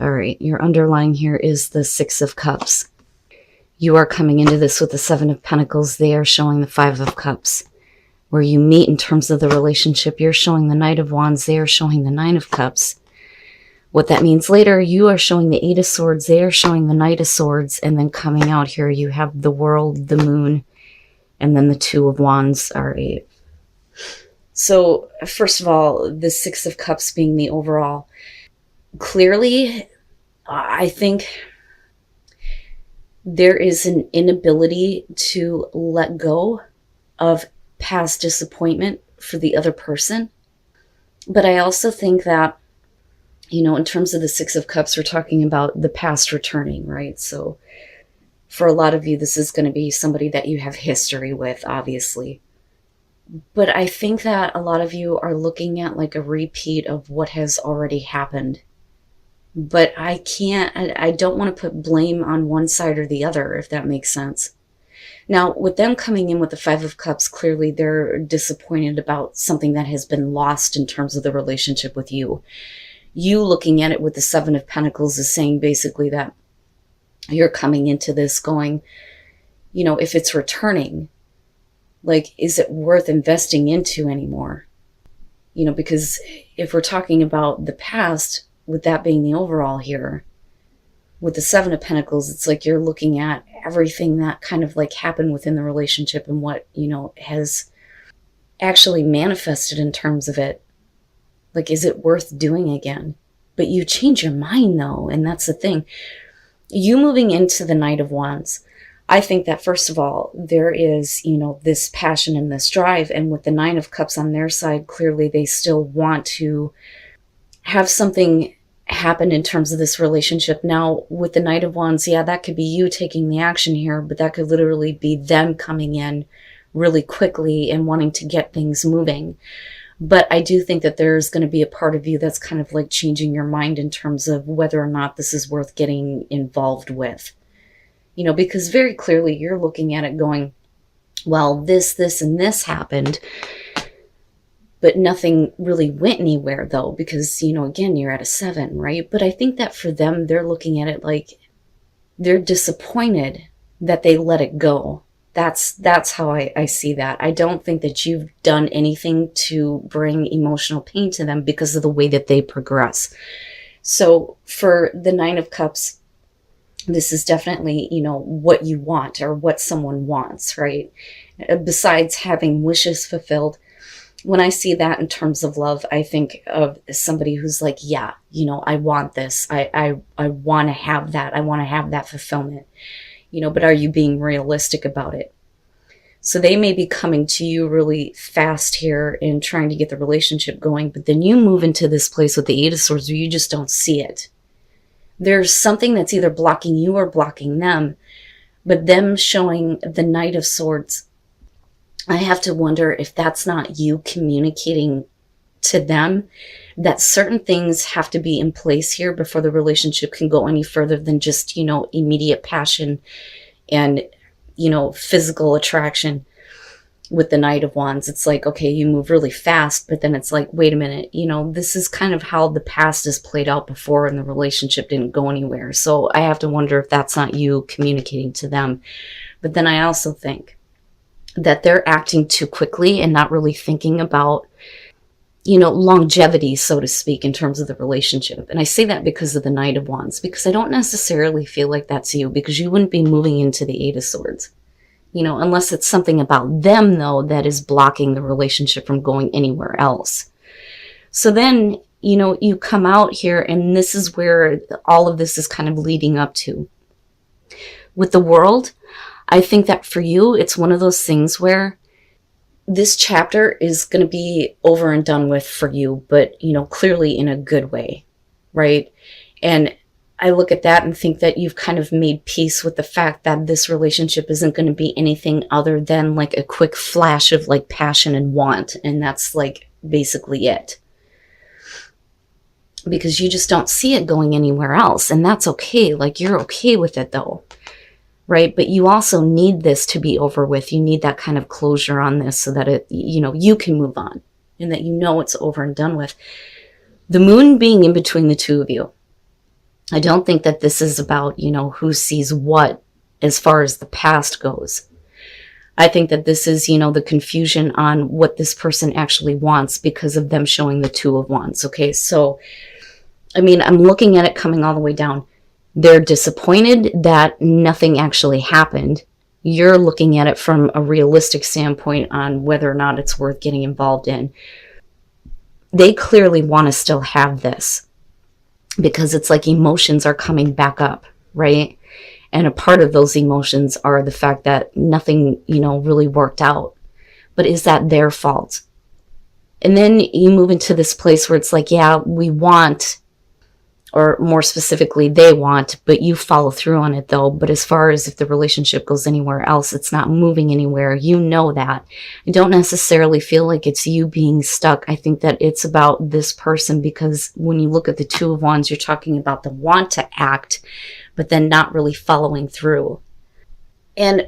All right, your underlying here is the Six of Cups. You are coming into this with the Seven of Pentacles. They are showing the Five of Cups. Where you meet in terms of the relationship, you're showing the Knight of Wands. They are showing the Nine of Cups. What that means later, you are showing the Eight of Swords. They are showing the Knight of Swords. And then coming out here, you have the World, the Moon, and then the Two of Wands. All right. So, first of all, the Six of Cups being the overall. Clearly, I think there is an inability to let go of past disappointment for the other person. But I also think that, you know, in terms of the Six of Cups, we're talking about the past returning, right? So for a lot of you, this is going to be somebody that you have history with, obviously. But I think that a lot of you are looking at like a repeat of what has already happened. But I don't want to put blame on one side or the other, if that makes sense. Now, with them coming in with the Five of Cups, clearly they're disappointed about something that has been lost in terms of the relationship with you. You looking at it with the Seven of Pentacles is saying basically that you're coming into this going, you know, if it's returning, like, is it worth investing into anymore? You know, because if we're talking about the past, with that being the overall here, with the Seven of Pentacles, it's like you're looking at everything that kind of like happened within the relationship and what, you know, has actually manifested in terms of it. Like, is it worth doing again? But you change your mind though, and that's the thing. You moving into the Knight of Wands, I think that first of all, there is, you know, this passion and this drive. And with the Nine of Cups on their side, clearly they still want to have something happen in terms of this relationship. Now, with the Knight of Wands, yeah, that could be you taking the action here, but that could literally be them coming in really quickly and wanting to get things moving. But I do think that there's going to be a part of you that's kind of like changing your mind in terms of whether or not this is worth getting involved with. You know, because very clearly you're looking at it going, well, this, and this happened, but nothing really went anywhere though, because, you know, again, you're at a 7, right? But I think that for them, they're looking at it like they're disappointed that they let it go. That's how I see that. I don't think that you've done anything to bring emotional pain to them because of the way that they progress. So for the Nine of Cups, this is definitely, you know, what you want or what someone wants, right? Besides having wishes fulfilled. When I see that in terms of love, I think of somebody who's like, yeah, you know, I want this. I want to have that. I want to have that fulfillment, you know, but are you being realistic about it? So they may be coming to you really fast here and trying to get the relationship going, but then you move into this place with the Eight of Swords where you just don't see it. There's something that's either blocking you or blocking them, but them showing the Knight of Swords, I have to wonder if that's not you communicating to them that certain things have to be in place here before the relationship can go any further than just, you know, immediate passion and, you know, physical attraction. With the Knight of Wands, it's like, okay, you move really fast, but then it's like, wait a minute, you know, this is kind of how the past is played out before and the relationship didn't go anywhere. So I have to wonder if that's not you communicating to them. But then I also think that they're acting too quickly and not really thinking about, you know, longevity, so to speak, in terms of the relationship. And I say that because of the Knight of Wands, because I don't necessarily feel like that's you, because you wouldn't be moving into the Eight of Swords. You know, unless it's something about them, though, that is blocking the relationship from going anywhere else. So then, you know, you come out here, and this is where all of this is kind of leading up to. With the World, I think that for you, it's one of those things where this chapter is going to be over and done with for you, but, you know, clearly in a good way, right? And I look at that and think that you've kind of made peace with the fact that this relationship isn't going to be anything other than like a quick flash of like passion and want. And that's like basically it. Because you just don't see it going anywhere else. And that's okay. Like, you're okay with it though, right? But you also need this to be over with. You need that kind of closure on this so that it, you know, you can move on and that you know it's over and done with. The Moon being in between the two of you. I don't think that this is about, who sees what as far as the past goes. I think that this is, the confusion on what this person actually wants because of them showing the Two of Wands. Okay, so, I'm looking at it coming all the way down. They're disappointed that nothing actually happened. You're looking at it from a realistic standpoint on whether or not it's worth getting involved in. They clearly want to still have this because it's like emotions are coming back up, right? And a part of those emotions are the fact that nothing, really worked out. But is that their fault? And then you move into this place where it's like, yeah, we want, or more specifically, they want, but you follow through on it though. But as far as if the relationship goes anywhere else, it's not moving anywhere. You know that. I don't necessarily feel like it's you being stuck. I think that it's about this person, because when you look at the Two of Wands, you're talking about the want to act, but then not really following through. And,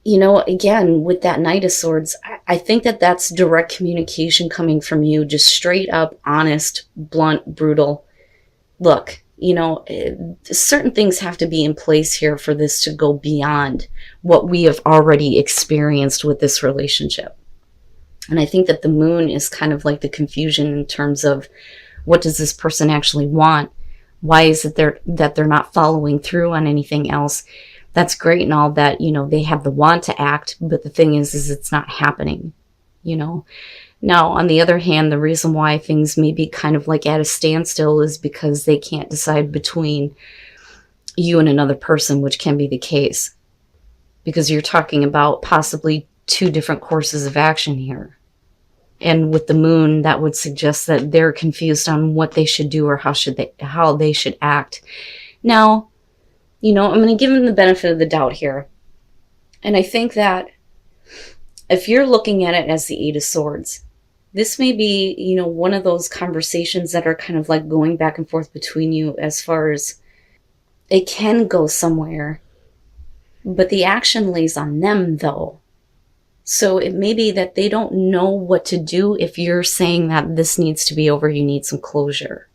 again, with that Knight of Swords, I think that that's direct communication coming from you, just straight up, honest, blunt, brutal. Look, certain things have to be in place here for this to go beyond what we have already experienced with this relationship. And I think that the Moon is kind of like the confusion in terms of what does this person actually want? Why is it that they're not following through on anything else? That's great and all that, they have the want to act, but the thing is it's not happening, Now, on the other hand, the reason why things may be kind of like at a standstill is because they can't decide between you and another person, which can be the case. Because you're talking about possibly two different courses of action here. And with the Moon, that would suggest that they're confused on what they should do or how they should act. Now, I'm going to give them the benefit of the doubt here. And I think that if you're looking at it as the Eight of Swords, this may be, one of those conversations that are kind of like going back and forth between you as far as it can go somewhere, but the action lays on them though. So it may be that they don't know what to do if you're saying that this needs to be over, you need some closure.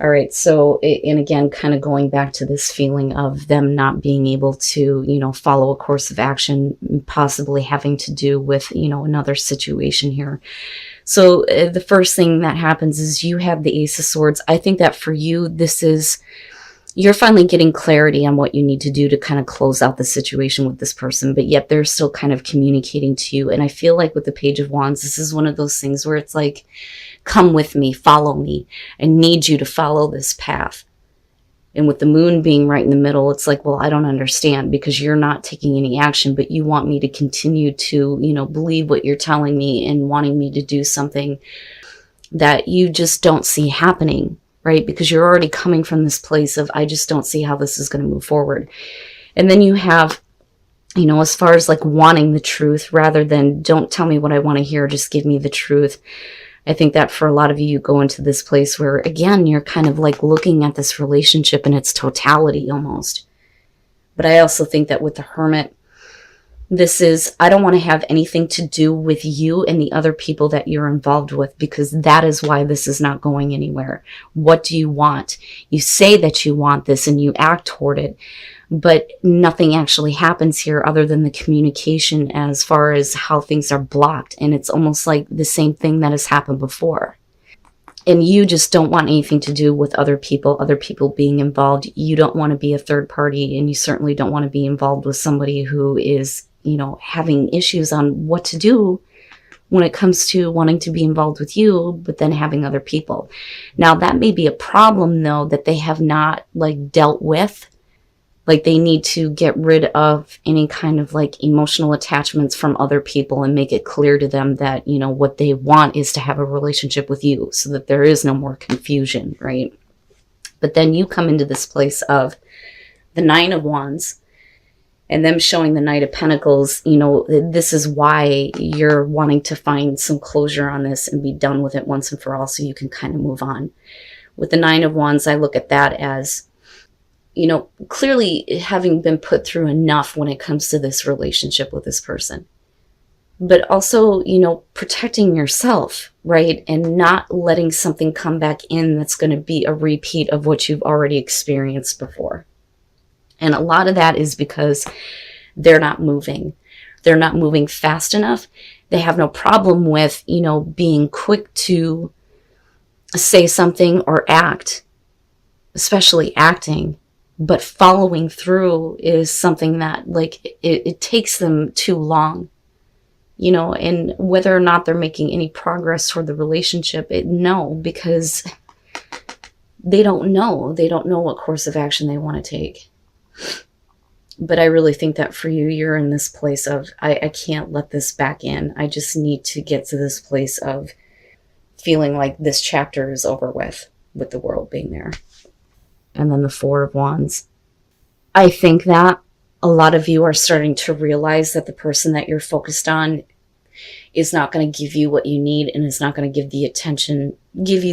All right, so, and again, kind of going back to this feeling of them not being able to, follow a course of action, possibly having to do with, another situation here. So the first thing that happens is you have the Ace of Swords. I think that for you, you're finally getting clarity on what you need to do to kind of close out the situation with this person, but yet they're still kind of communicating to you. And I feel like with the Page of Wands, this is one of those things where it's like, come with me, follow me. I need you to follow this path. And with the Moon being right in the middle, it's like, well, I don't understand because you're not taking any action, but you want me to continue to, believe what you're telling me and wanting me to do something that you just don't see happening, right? Because you're already coming from this place of, I just don't see how this is going to move forward. And then you have, as far as like wanting the truth rather than don't tell me what I want to hear, just give me the truth. I think that for a lot of you go into this place where, again, you're kind of like looking at this relationship in its totality almost. But I also think that with the Hermit, this is, I don't want to have anything to do with you and the other people that you're involved with, because that is why this is not going anywhere. What do you want? You say that you want this and you act toward it, but nothing actually happens here other than the communication as far as how things are blocked. And it's almost like the same thing that has happened before. And you just don't want anything to do with other people being involved. You don't want to be a third party, and you certainly don't want to be involved with somebody who is, having issues on what to do when it comes to wanting to be involved with you, but then having other people. Now, that may be a problem, though, that they have not, dealt with. Like, they need to get rid of any kind of, emotional attachments from other people and make it clear to them that, what they want is to have a relationship with you so that there is no more confusion, right? But then you come into this place of the Nine of Wands and them showing the Knight of Pentacles. This is why you're wanting to find some closure on this and be done with it once and for all so you can kind of move on. With the Nine of Wands, I look at that as, clearly having been put through enough when it comes to this relationship with this person. But also, protecting yourself, right? And not letting something come back in that's going to be a repeat of what you've already experienced before. And a lot of that is because they're not moving. They're not moving fast enough. They have no problem with, being quick to say something or act, especially acting. But following through is something that, it takes them too long. And whether or not they're making any progress toward the relationship, no, because they don't know. They don't know what course of action they want to take. But I really think that for you, you're in this place of, I can't let this back in. I just need to get to this place of feeling like this chapter is over with the world being there. And then the Four of Wands. I think that a lot of you are starting to realize that the person that you're focused on is not going to give you what you need, and is not going to give you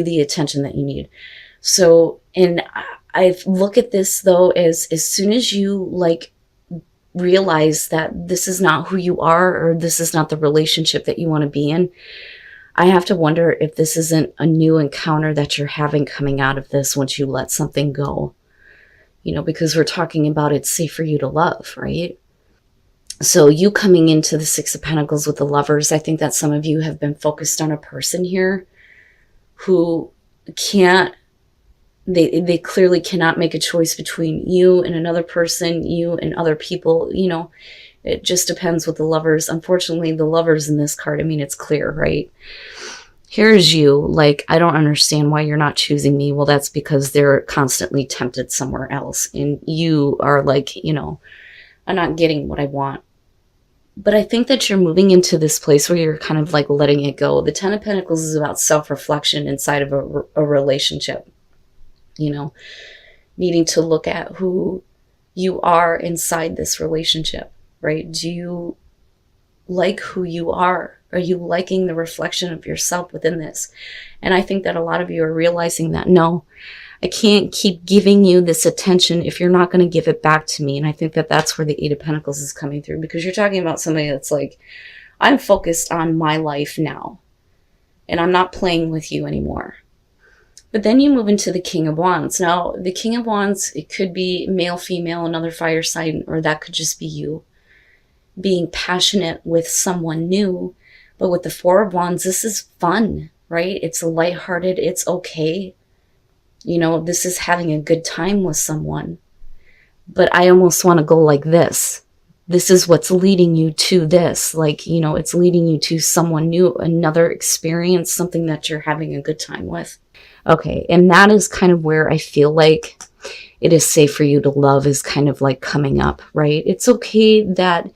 the attention that you need. So, and I look at this though as soon as you realize that this is not who you are, or this is not the relationship that you want to be in, I have to wonder if this isn't a new encounter that you're having coming out of this once you let something go. Because we're talking about it's safe for you to love, right? So you coming into the Six of Pentacles with the Lovers, I think that some of you have been focused on a person here who they clearly cannot make a choice between you and another person, you and other people. It just depends with the Lovers. Unfortunately, the Lovers in this card, it's clear, right? Here's you, I don't understand why you're not choosing me. Well, that's because they're constantly tempted somewhere else. And you are I'm not getting what I want. But I think that you're moving into this place where you're kind of letting it go. The Ten of Pentacles is about self-reflection inside of a relationship. Needing to look at who you are inside this relationship, right? Do you like who you are? Are you liking the reflection of yourself within this? And I think that a lot of you are realizing that, no, I can't keep giving you this attention if you're not going to give it back to me. And I think that that's where the Eight of Pentacles is coming through, because you're talking about somebody that's I'm focused on my life now, and I'm not playing with you anymore. But then you move into the King of Wands. Now, the King of Wands, it could be male, female, another fire sign, or that could just be you being passionate with someone new. But with the Four of Wands, this is fun, right? It's lighthearted. It's okay. This is having a good time with someone. But I almost want to go like this. This is what's leading you to this. It's leading you to someone new, another experience, something that you're having a good time with. Okay, and that is kind of where I feel like it is safe for you to love is kind of coming up, right? It's okay that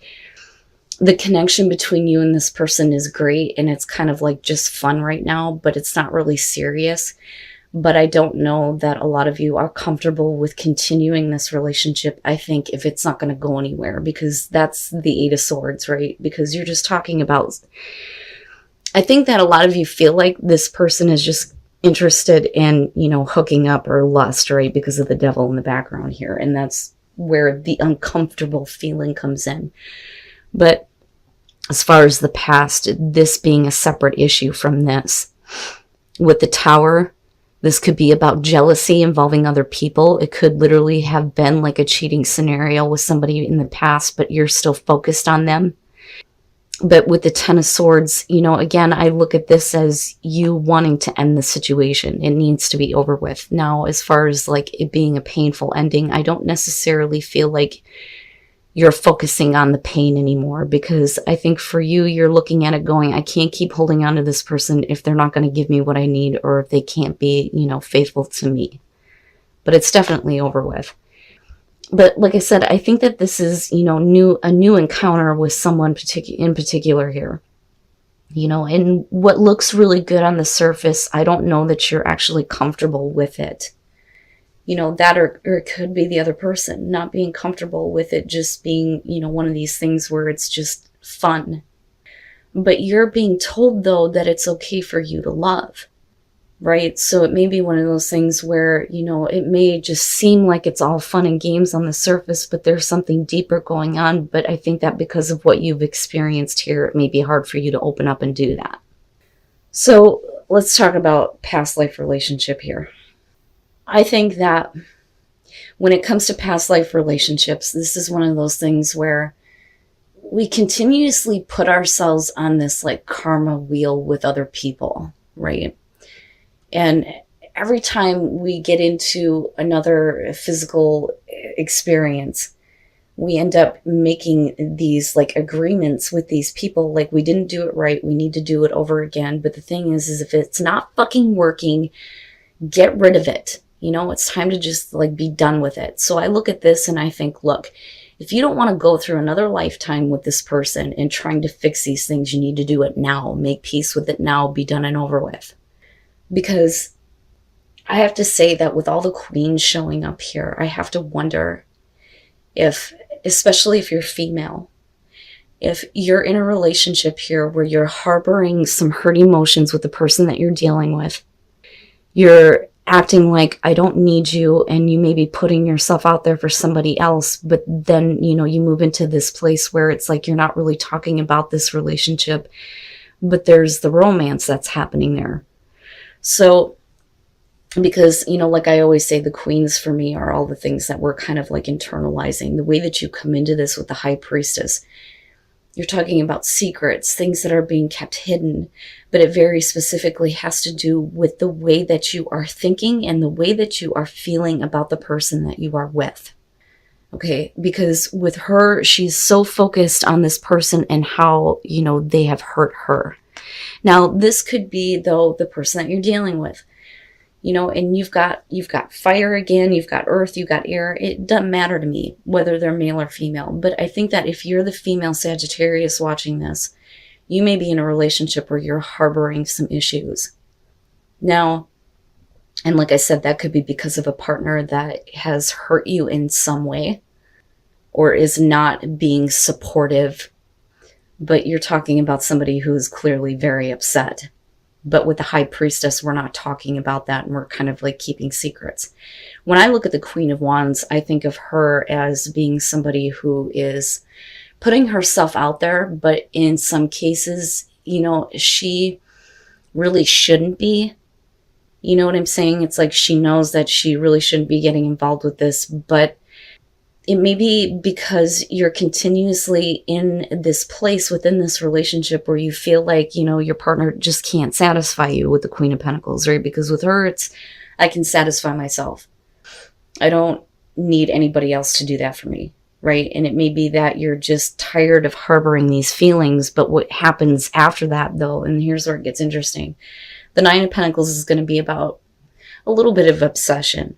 the connection between you and this person is great, and it's kind of just fun right now, but it's not really serious. But I don't know that a lot of you are comfortable with continuing this relationship, I think, if it's not going to go anywhere, because that's the Eight of Swords, right? Because you're just talking about, I think that a lot of you feel like this person is just interested in, hooking up or lust, right? Because of the Devil in the background here. And that's where the uncomfortable feeling comes in. But as far as the past, this being a separate issue from this, with the Tower, this could be about jealousy involving other people. It could literally have been a cheating scenario with somebody in the past, but you're still focused on them. But with the Ten of Swords, again, I look at this as you wanting to end the situation. It needs to be over with. Now, as far as it being a painful ending, I don't necessarily feel like you're focusing on the pain anymore, because I think for you, you're looking at it going, I can't keep holding on to this person if they're not going to give me what I need, or if they can't be, faithful to me. But it's definitely over with. But like I said, I think that this is, a new encounter with someone in particular here. And what looks really good on the surface, I don't know that you're actually comfortable with it. That or it could be the other person not being comfortable with it, just being, one of these things where it's just fun. But you're being told, though, that it's okay for you to love, right? So it may be one of those things where, it may just seem like it's all fun and games on the surface, but there's something deeper going on. But I think that because of what you've experienced here, it may be hard for you to open up and do that. So let's talk about past life relationship here. I think that when it comes to past life relationships, this is one of those things where we continuously put ourselves on this like karma wheel with other people, right? And every time we get into another physical experience, we end up making these like agreements with these people, like we didn't do it right, we need to do it over again. But the thing is if it's not fucking working, get rid of it. You know, it's time to just like be done with it. So I look at this and I think, look, if you don't want to go through another lifetime with this person and trying to fix these things, you need to do it now. Make peace with it now, be done and over with. Because I have to say that with all the queens showing up here, I have to wonder if, especially if you're female, if you're in a relationship here where you're harboring some hurt emotions with the person that you're dealing with, you're acting like I don't need you, and you may be putting yourself out there for somebody else, but then, you know, you move into this place where it's like you're not really talking about this relationship, but there's the romance that's happening there. So, because, you know, like I always say, the queens for me are all the things that we're kind of like internalizing. The way that you come into this with the high priestess, you're talking about secrets, things that are being kept hidden, but it very specifically has to do with the way that you are thinking and the way that you are feeling about the person that you are with. Okay, because with her, she's so focused on this person and how, you know, they have hurt her. Now, this could be, though, the person that you're dealing with. You know, and you've got fire again, you've got earth, you've got air. It doesn't matter to me whether they're male or female. But I think that if you're the female Sagittarius watching this, you may be in a relationship where you're harboring some issues. Now, and like I said, that could be because of a partner that has hurt you in some way or is not being supportive. But you're talking about somebody who is clearly very upset. But with the high priestess, we're not talking about that, and we're kind of like keeping secrets. When I look at the Queen of Wands, I think of her as being somebody who is putting herself out there, but in some cases, you know, she really shouldn't be. You know what I'm saying? It's like she knows that she really shouldn't be getting involved with this, but it may be because you're continuously in this place within this relationship where you feel like, you know, your partner just can't satisfy you with the Queen of Pentacles, right? Because with her, it's, I can satisfy myself. I don't need anybody else to do that for me, right? And it may be that you're just tired of harboring these feelings, but what happens after that, though, and here's where it gets interesting. The Nine of Pentacles is going to be about a little bit of obsession.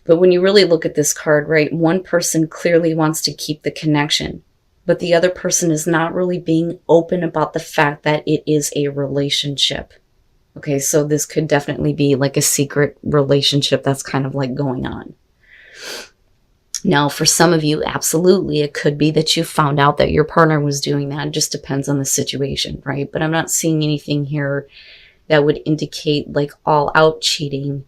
But when you really look at this card, right, one person clearly wants to keep the connection, but the other person is not really being open about the fact that it is a relationship. Okay, so this could definitely be like a secret relationship that's kind of like going on. Now, for some of you, absolutely, it could be that you found out that your partner was doing that. It just depends on the situation, right? But I'm not seeing anything here that would indicate like all out cheating.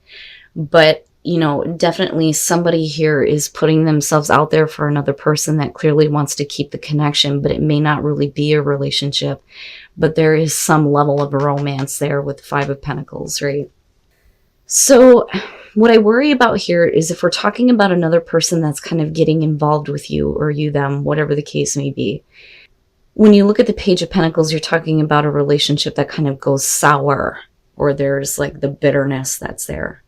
But you know, definitely somebody here is putting themselves out there for another person that clearly wants to keep the connection, but it may not really be a relationship. But there is some level of romance there with the Five of Pentacles, right? So what I worry about here is if we're talking about another person that's kind of getting involved with you or you, them, whatever the case may be. When you look at the Page of Pentacles, you're talking about a relationship that kind of goes sour, or there's like the bitterness that's there.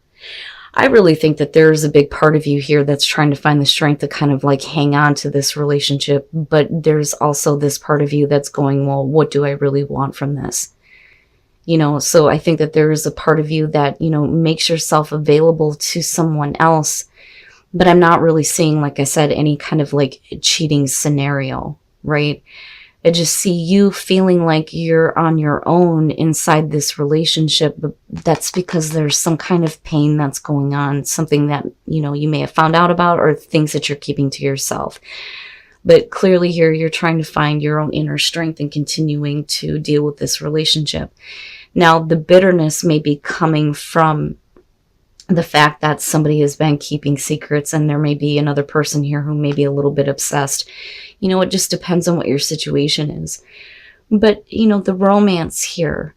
I really think that there's a big part of you here that's trying to find the strength to kind of like hang on to this relationship. But there's also this part of you that's going, well, what do I really want from this? You know, so I think that there is a part of you that, you know, makes yourself available to someone else. But I'm not really seeing, like I said, any kind of like cheating scenario, right? I just see you feeling like you're on your own inside this relationship, but that's because there's some kind of pain that's going on, something that, you know, you may have found out about or things that you're keeping to yourself. But clearly here, you're trying to find your own inner strength and continuing to deal with this relationship. Now, the bitterness may be coming from the fact that somebody has been keeping secrets, and there may be another person here who may be a little bit obsessed. You know, it just depends on what your situation is. But, you know, the romance here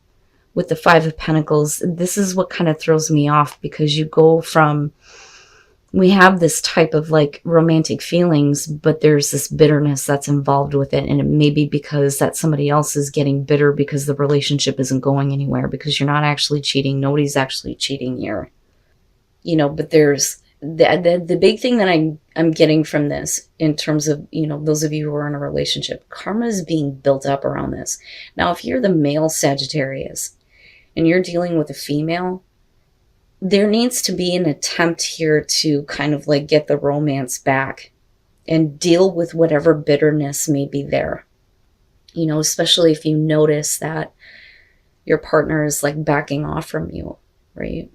with the Five of Pentacles, this is what kind of throws me off, because you go from, we have this type of like romantic feelings, but there's this bitterness that's involved with it. And it may be because that somebody else is getting bitter because the relationship isn't going anywhere, because you're not actually cheating. Nobody's actually cheating here. You know, but there's the big thing that I'm getting from this, in terms of, you know, those of you who are in a relationship, karma is being built up around this. Now, if you're the male Sagittarius and you're dealing with a female, there needs to be an attempt here to kind of like get the romance back and deal with whatever bitterness may be there. You know, especially if you notice that your partner is like backing off from you, right?